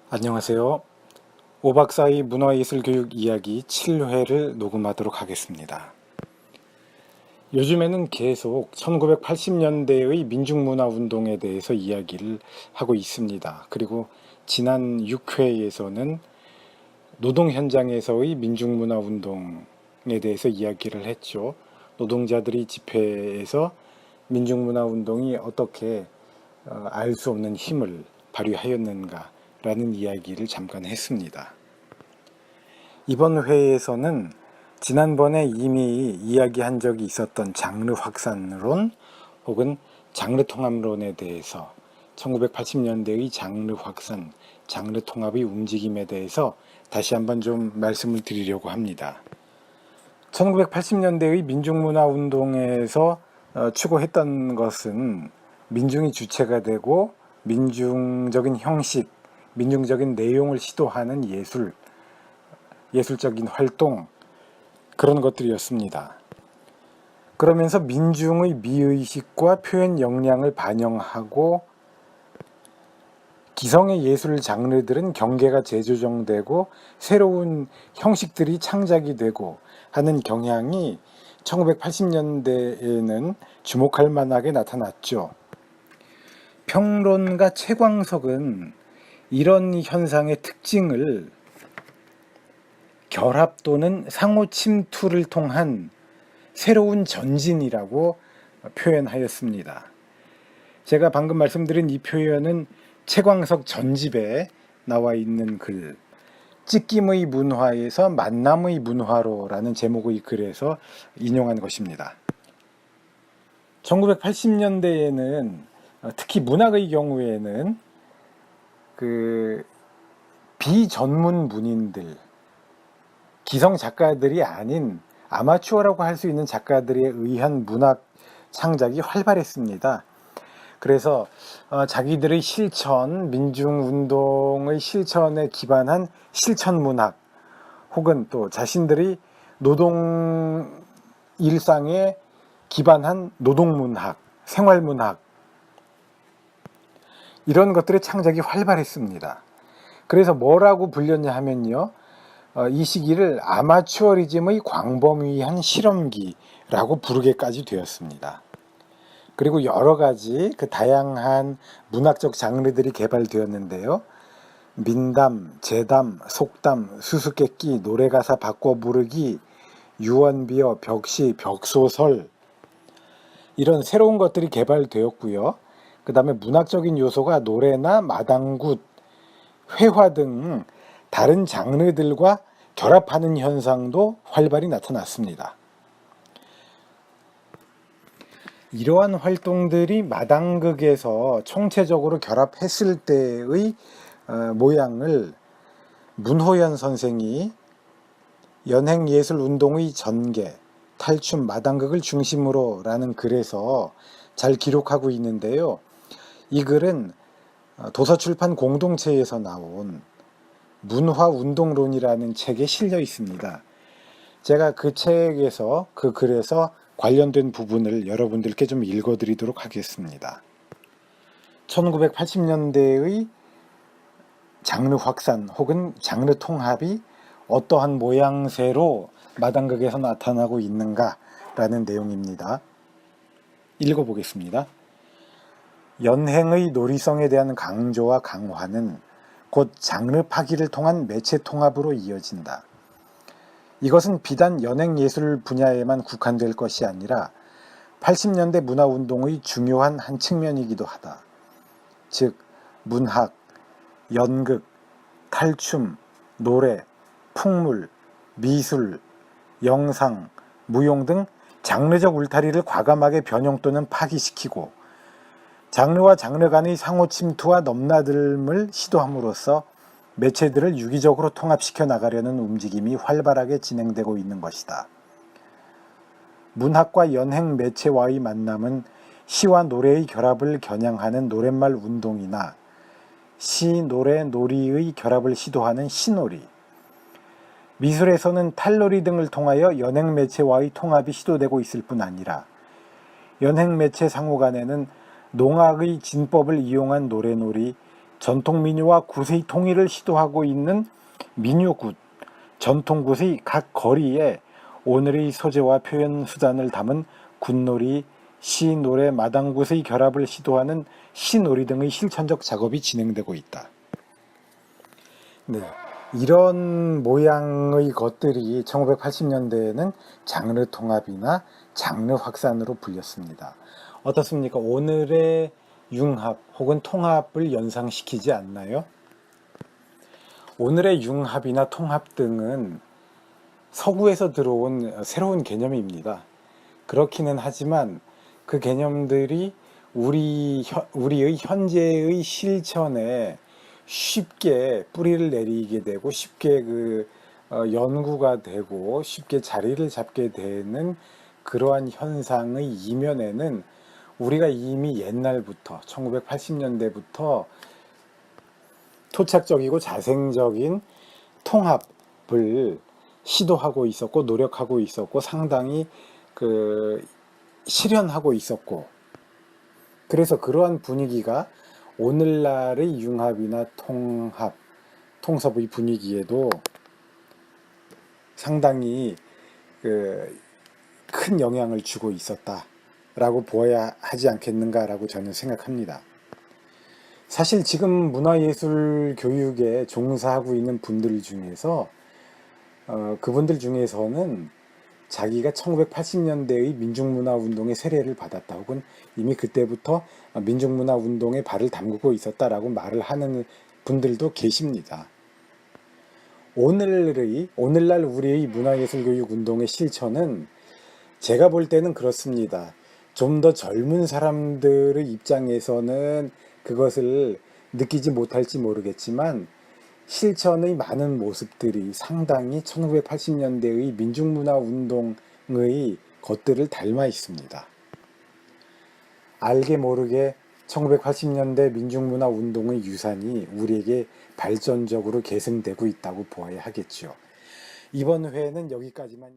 안녕하세요. 5박 4일 문화예술교육 이야기 7회를 녹음하도록 하겠습니다. 요즘에는 계속 1980년대의 민중문화운동에 대해서 이야기를 하고 있습니다. 그리고 지난 6회에서는 노동 현장에서의 민중문화운동에 대해서 이야기를 했죠. 노동자들이 집회에서 민중문화운동이 어떻게 알 수 없는 힘을 발휘하였는가라는 이야기를 잠깐 했습니다. 이번 회에서는 지난번에 이미 이야기한 적이 있었던 장르 확산론 혹은 장르 통합론에 대해서 1980년대의 장르 확산, 장르 통합의 움직임에 대해서 다시 한번 좀 말씀을 드리려고 합니다. 1980년대의 민중문화 운동에서 추구했던 것은 민중이 주체가 되고 민중적인 형식, 민중적인 내용을 시도하는 예술적인 활동, 그런 것들이었습니다. 그러면서 민중의 미의식과 표현 역량을 반영하고 기성의 예술 장르들은 경계가 재조정되고 새로운 형식들이 창작이 되고 하는 경향이 1980년대에는 주목할 만하게 나타났죠. 평론가 최광석은 이런 현상의 특징을 결합 또는 상호 침투를 통한 새로운 전진이라고 표현하였습니다. 제가 방금 말씀드린 이 표현은 최광석 전집에 나와 있는 글, 찢김의 문화에서 만남의 문화로라는 제목의 글에서 인용한 것입니다. 1980년대에는 특히 문학의 경우에는 비전문 문인들, 기성 작가들이 아닌 아마추어라고 할 수 있는 작가들에 의한 문학 창작이 활발했습니다. 그래서 자기들의 실천, 민중운동의 실천에 기반한 실천문학 혹은 또 자신들의 노동 일상에 기반한 노동문학, 생활문학, 이런 것들의 창작이 활발했습니다. 그래서 뭐라고 불렸냐 하면요, 이 시기를 아마추어리즘의 광범위한 실험기라고 부르게까지 되었습니다. 그리고 여러 가지 다양한 문학적 장르들이 개발되었는데요. 민담, 재담, 속담, 수수께끼, 노래가사 바꿔 부르기, 유언비어, 벽시, 벽소설, 이런 새로운 것들이 개발되었고요. 그 다음에 문학적인 요소가 노래나 마당굿, 회화 등 다른 장르들과 결합하는 현상도 활발히 나타났습니다. 이러한 활동들이 마당극에서 총체적으로 결합했을 때의 모양을 문호연 선생이 연행예술운동의 전개, 탈춤, 마당극을 중심으로 라는 글에서 잘 기록하고 있는데요. 이 글은 도서출판 공동체에서 나온 문화운동론이라는 책에 실려 있습니다. 제가 그 책에서, 그 글에서 관련된 부분을 여러분들께 좀 읽어드리도록 하겠습니다. 1980년대의 장르 확산 혹은 장르 통합이 어떠한 모양새로 마당극에서 나타나고 있는가라는 내용입니다. 읽어보겠습니다. 연행의 놀이성에 대한 강조와 강화는 곧 장르 파기를 통한 매체 통합으로 이어진다. 이것은 비단 연행예술 분야에만 국한될 것이 아니라 80년대 문화운동의 중요한 한 측면이기도 하다. 즉, 문학, 연극, 탈춤, 노래, 풍물, 미술, 영상, 무용 등 장르적 울타리를 과감하게 변형 또는 파기시키고 장르와 장르 간의 상호 침투와 넘나듦을 시도함으로써 매체들을 유기적으로 통합시켜 나가려는 움직임이 활발하게 진행되고 있는 것이다. 문학과 연행 매체와의 만남은 시와 노래의 결합을 겨냥하는 노랫말 운동이나 시, 노래, 놀이의 결합을 시도하는 시놀이, 미술에서는 탈놀이 등을 통하여 연행 매체와의 통합이 시도되고 있을 뿐 아니라 연행 매체 상호 간에는 농악의 진법을 이용한 노래놀이, 전통 민요와 굿의 통일을 시도하고 있는 민요굿, 전통굿의 각 거리에 오늘의 소재와 표현 수단을 담은 굿놀이, 시, 노래, 마당굿의 결합을 시도하는 시놀이 등의 실천적 작업이 진행되고 있다. 네, 이런 모양의 것들이 1980년대에는 장르 통합이나 장르 확산으로 불렸습니다. 어떻습니까? 오늘의 융합 혹은 통합을 연상시키지 않나요? 오늘의 융합이나 통합 등은 서구에서 들어온 새로운 개념입니다. 그렇기는 하지만 그 개념들이 우리의 현재의 실천에 쉽게 뿌리를 내리게 되고 쉽게 연구가 되고 쉽게 자리를 잡게 되는 그러한 현상의 이면에는 우리가 이미 옛날부터 1980년대부터 토착적이고 자생적인 통합을 시도하고 있었고 노력하고 있었고 상당히 실현하고 있었고, 그래서 그러한 분위기가 오늘날의 융합이나 통섭의 분위기에도 상당히 큰 영향을 주고 있었다라고 보아야 하지 않겠는가라고 저는 생각합니다. 사실 지금 문화예술 교육에 종사하고 있는 분들 중에서 그분들 중에서는 자기가 1980년대의 민중문화운동의 세례를 받았다 혹은 이미 그때부터 민중문화운동에 발을 담그고 있었다라고 말을 하는 분들도 계십니다. 오늘날 우리의 문화예술교육 운동의 실천은 제가 볼 때는 그렇습니다. 좀 더 젊은 사람들의 입장에서는 그것을 느끼지 못할지 모르겠지만 실천의 많은 모습들이 상당히 1980년대의 민중문화운동의 것들을 닮아 있습니다. 알게 모르게 1980년대 민중문화운동의 유산이 우리에게 발전적으로 계승되고 있다고 보아야 하겠죠. 이번 회는 여기까지만.